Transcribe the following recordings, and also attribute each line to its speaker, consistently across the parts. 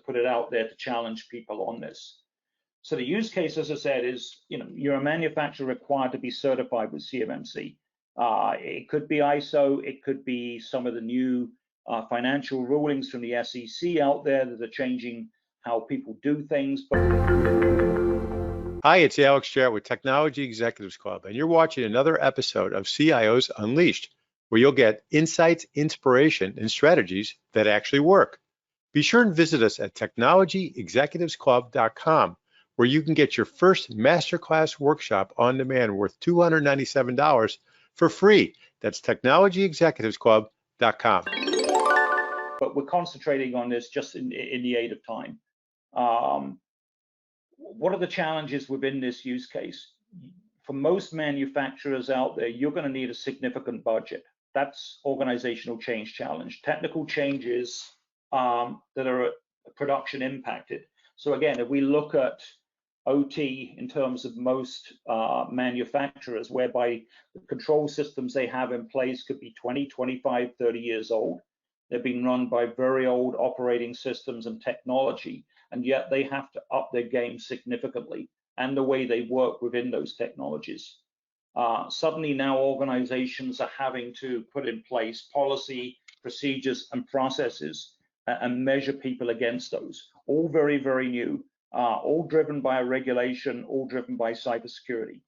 Speaker 1: put it out there to challenge people on this. So the use case, as I said, is you're a manufacturer required to be certified with CMMC. It could be ISO, it could be some of the new financial rulings from the SEC out there that are changing how people do things.
Speaker 2: Hi, it's Alex Jarrett with Technology Executives Club, and you're watching another episode of CIOs Unleashed, where you'll get insights, inspiration, and strategies that actually work. Be sure and visit us at technologyexecutivesclub.com, where you can get your first masterclass workshop on demand worth $297 for free. That's technologyexecutivesclub.com.
Speaker 1: But we're concentrating on this just in the aid of time. What are the challenges within this use case? For most manufacturers out there, you're going to need a significant budget. That's organizational change challenge. Technical changes that are production impacted. So again, if we look at OT in terms of most manufacturers, whereby the control systems they have in place could be 20, 25, 30 years old. They're being run by very old operating systems and technology, and yet they have to up their game significantly and the way they work within those technologies. Suddenly now organizations are having to put in place policy, procedures, and processes and measure people against those. All very, very new, all driven by a regulation, all driven by cybersecurity.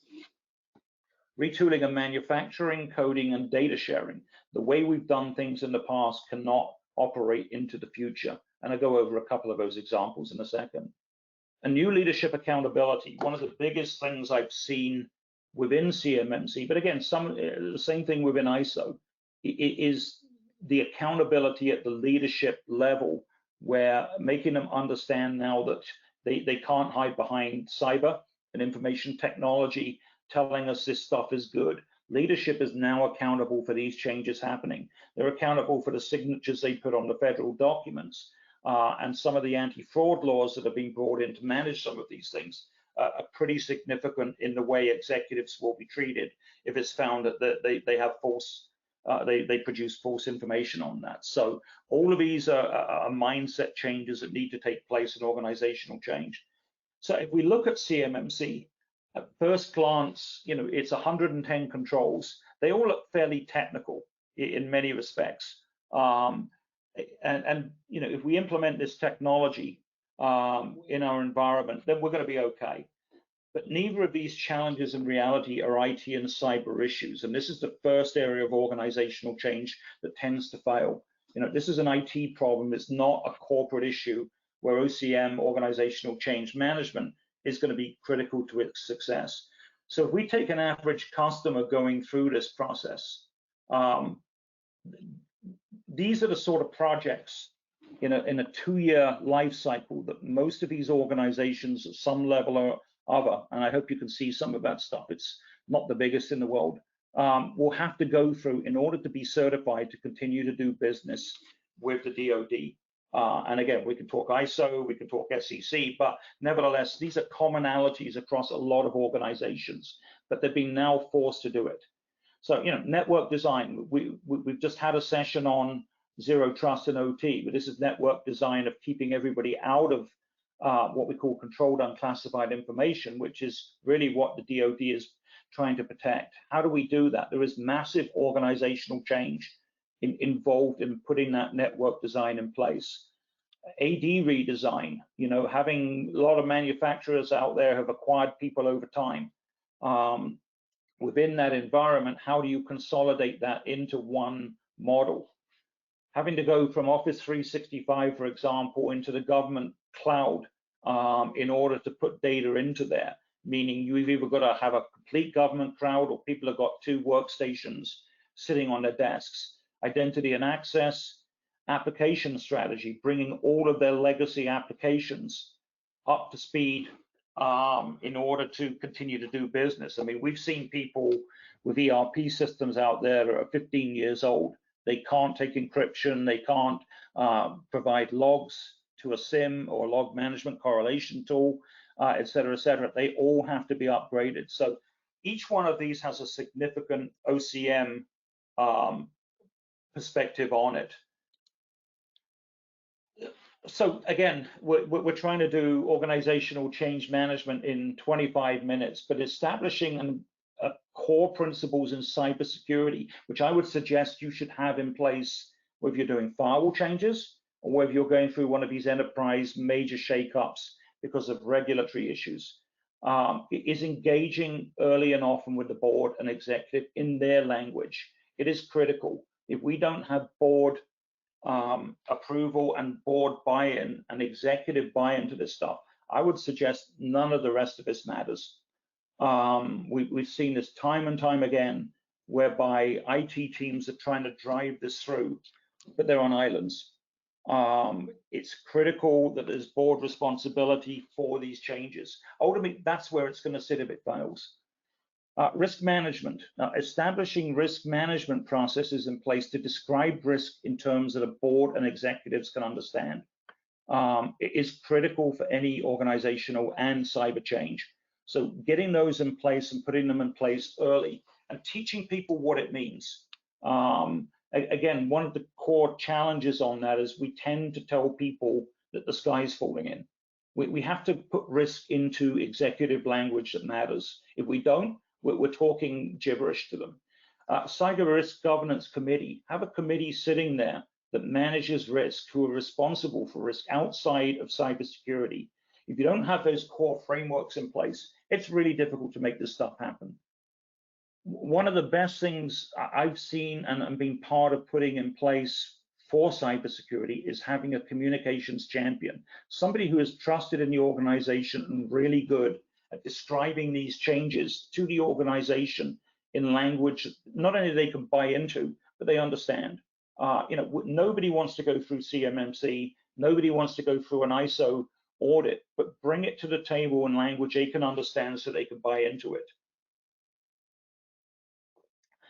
Speaker 1: Retooling of manufacturing, coding, and data sharing. The way we've done things in the past cannot operate into the future. And I'll go over a couple of those examples in a second. And new leadership accountability. One of the biggest things I've seen within CMMC, but again, the same thing within ISO, is the accountability at the leadership level, where making them understand now that they can't hide behind cyber and information technology telling us this stuff is good. Leadership is now accountable for these changes happening. They're accountable for the signatures they put on the federal documents, and some of the anti-fraud laws that have been brought in to manage some of these things are pretty significant in the way executives will be treated if it's found that they have false, they produce false information on that. So all of these are mindset changes that need to take place in organizational change. So if we look at CMMC, at first glance, it's 110 controls. They all look fairly technical in many respects. And if we implement this technology in our environment, then we're going to be okay. But neither of these challenges in reality are IT and cyber issues. And this is the first area of organizational change that tends to fail. This is an IT problem. It's not a corporate issue where OCM, organizational change management, is going to be critical to its success. So if we take an average customer going through this process, these are the sort of projects in a 2-year life cycle that most of these organizations at some level or other, and I hope you can see some of that stuff, it's not the biggest in the world, will have to go through in order to be certified to continue to do business with the DoD. And again, we can talk ISO, we can talk SEC, but nevertheless, these are commonalities across a lot of organizations, but they've been now forced to do it. So, network design, we've just had a session on zero trust and OT, but this is network design of keeping everybody out of what we call controlled unclassified information, which is really what the DoD is trying to protect. How do we do that? There is massive organizational change involved in putting that network design in place. AD redesign, having a lot of manufacturers out there have acquired people over time. Within that environment, how do you consolidate that into one model? Having to go from Office 365, for example, into the government cloud in order to put data into there, meaning you've either got to have a complete government cloud or people have got 2 workstations sitting on their desks. Identity and access, application strategy, bringing all of their legacy applications up to speed in order to continue to do business. I mean, we've seen people with ERP systems out there that are 15 years old. They can't take encryption, they can't provide logs to a SIM or log management correlation tool, et cetera, et cetera. They all have to be upgraded. So each one of these has a significant OCM perspective on it. So again, we're trying to do organizational change management in 25 minutes, but establishing core principles in cybersecurity, which I would suggest you should have in place whether you're doing firewall changes or whether you're going through one of these enterprise major shakeups because of regulatory issues, is engaging early and often with the board and executive in their language. It is critical. If we don't have board approval and board buy-in and executive buy-in to this stuff, I would suggest none of the rest of this matters. We've seen this time and time again, whereby IT teams are trying to drive this through, but they're on islands. It's critical that there's board responsibility for these changes. Ultimately, that's where it's going to sit if it fails. Risk management. Establishing risk management processes in place to describe risk in terms that a board and executives can understand. It is critical for any organizational and cyber change. So getting those in place and putting them in place early and teaching people what it means. Again, one of the core challenges on that is we tend to tell people that the sky's falling in. We have to put risk into executive language that matters. If we don't, we're talking gibberish to them. Cyber Risk Governance Committee, have a committee sitting there that manages risk, who are responsible for risk outside of cybersecurity. If you don't have those core frameworks in place, it's really difficult to make this stuff happen. One of the best things I've seen and been part of putting in place for cybersecurity is having a communications champion, somebody who is trusted in the organization and really good at describing these changes to the organization in language not only they can buy into, but they understand. Nobody wants to go through CMMC, nobody wants to go through an ISO audit, but bring it to the table in language they can understand so they can buy into it.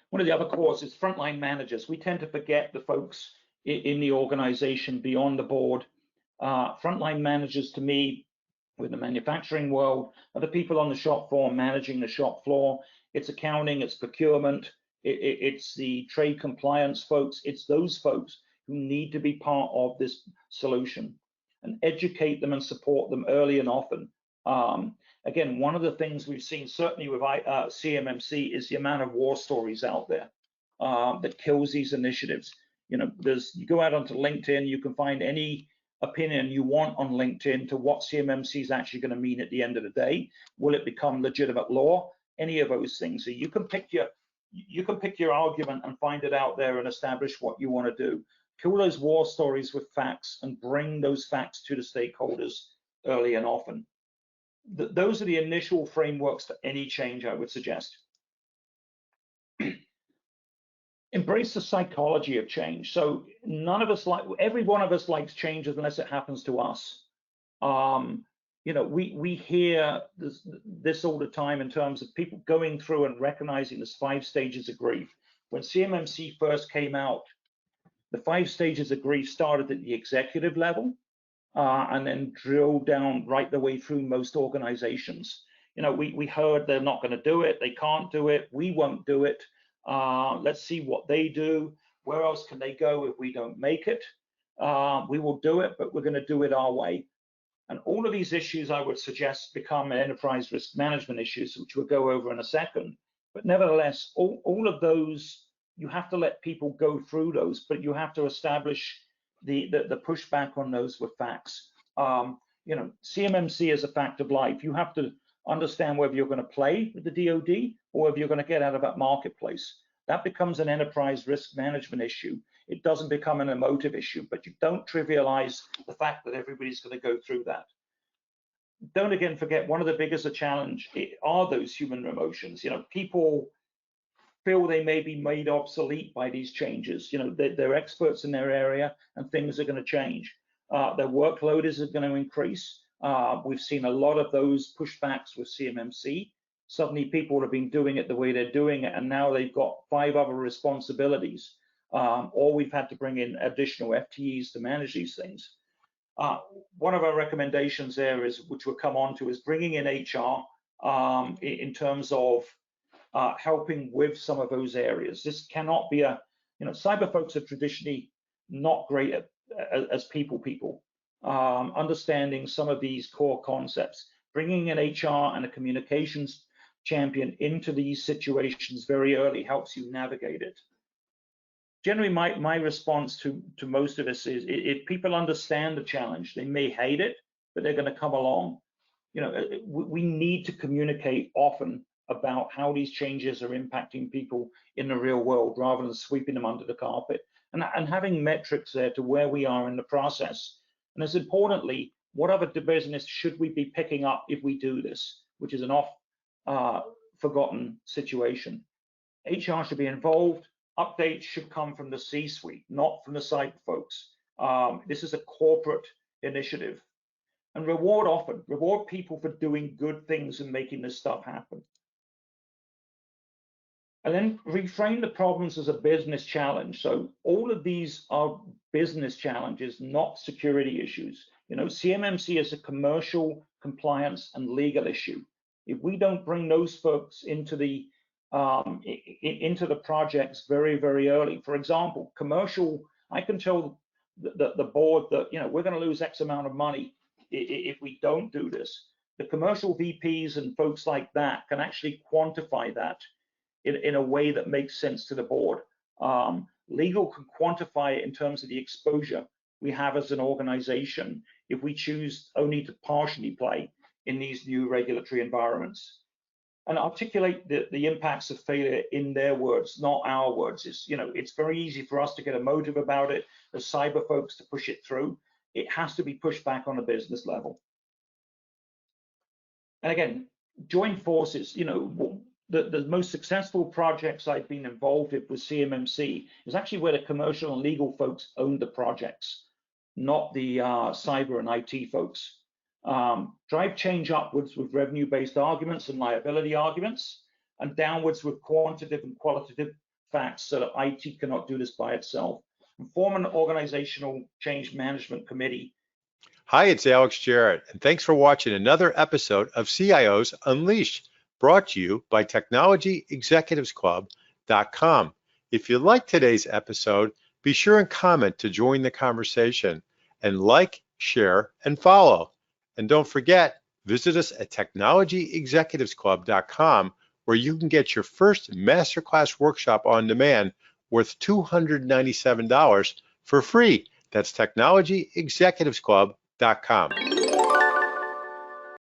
Speaker 1: One of the other cores is frontline managers. We tend to forget the folks in the organization beyond the board. Frontline managers, to me, with the manufacturing world, are the people on the shop floor managing the shop floor. It's accounting, it's procurement, it's the trade compliance folks. It's those folks who need to be part of this solution and educate them and support them early and often. Again, one of the things we've seen, certainly with CMMC, is the amount of war stories out there that kills these initiatives. You go out onto LinkedIn, you can find any opinion you want on LinkedIn to what CMMC is actually going to mean at the end of the day. Will it become legitimate law? Any of those things. So you can pick your argument and find it out there and establish what you want to do. Kill those war stories with facts and bring those facts to the stakeholders early and often. Those are the initial frameworks for any change, I would suggest. Embrace the psychology of change. So every one of us likes change unless it happens to us. We hear this all the time in terms of people going through and recognizing there's 5 stages of grief. When CMMC first came out, the 5 stages of grief started at the executive level and then drilled down right the way through most organizations. We heard they're not going to do it, they can't do it, we won't do it. Let's see what they do. Where else can they go if we don't make it? We will do it, but we're going to do it our way. And all of these issues, I would suggest, become enterprise risk management issues, which we'll go over in a second. But nevertheless, all of those, you have to let people go through those, but you have to establish the pushback on those with facts. CMMC is a fact of life. You have to understand whether you're going to play with the DoD or whether you're going to get out of that marketplace. That becomes an enterprise risk management issue. It doesn't become an emotive issue, but you don't trivialize the fact that everybody's going to go through that. Don't again forget, one of the biggest challenge are those human emotions. People feel they may be made obsolete by these changes. They're experts in their area and things are going to change. Their workload is going to increase. We've seen a lot of those pushbacks with CMMC. Suddenly people have been doing it the way they're doing it, and now they've got 5 other responsibilities. Or we've had to bring in additional FTEs to manage these things. One of our recommendations there is, which we'll come on to, is bringing in HR in terms of helping with some of those areas. This cannot be cyber folks are traditionally not great as people. understanding some of these core concepts. Bringing an HR and a communications champion into these situations very early helps you navigate it. Generally, my response to most of us is, if people understand the challenge, they may hate it, but they're going to come along. You know, we need to communicate often about how these changes are impacting people in the real world, rather than sweeping them under the carpet, and having metrics there to where we are in the process. And as importantly, what other business should we be picking up if we do this, which is an forgotten situation. HR should be involved. Updates should come from the C-suite, not from the cyber folks. This is a corporate initiative. And reward people for doing good things and making this stuff happen. And then reframe the problems as a business challenge. So all of these are business challenges, not security issues. You know, CMMC is a commercial, compliance, and legal issue. If we don't bring those folks into the projects very, very early, for example, commercial, I can tell the board that, you know, we're going to lose X amount of money if we don't do this. The commercial VPs and folks like that can actually quantify that in a way that makes sense to the board. Legal can quantify it in terms of the exposure we have as an organization if we choose only to partially play in these new regulatory environments. And articulate the impacts of failure in their words, not our words. It's, you know, it's very easy for us to get emotive about it, the cyber folks to push it through. It has to be pushed back on a business level. And again, join forces. You know, the most successful projects I've been involved with CMMC is actually where the commercial and legal folks own the projects, not the cyber and IT folks. Drive change upwards with revenue-based arguments and liability arguments, and downwards with quantitative and qualitative facts, so that IT cannot do this by itself. And form an organizational change management committee.
Speaker 2: Hi, it's Alex Jarrett, and thanks for watching another episode of CIOs Unleashed, brought to you by TechnologyExecutivesClub.com. If you liked today's episode, be sure and comment to join the conversation, and like, share, and follow. And don't forget, visit us at TechnologyExecutivesClub.com, where you can get your first masterclass workshop on demand worth $297 for free. That's TechnologyExecutivesClub.com.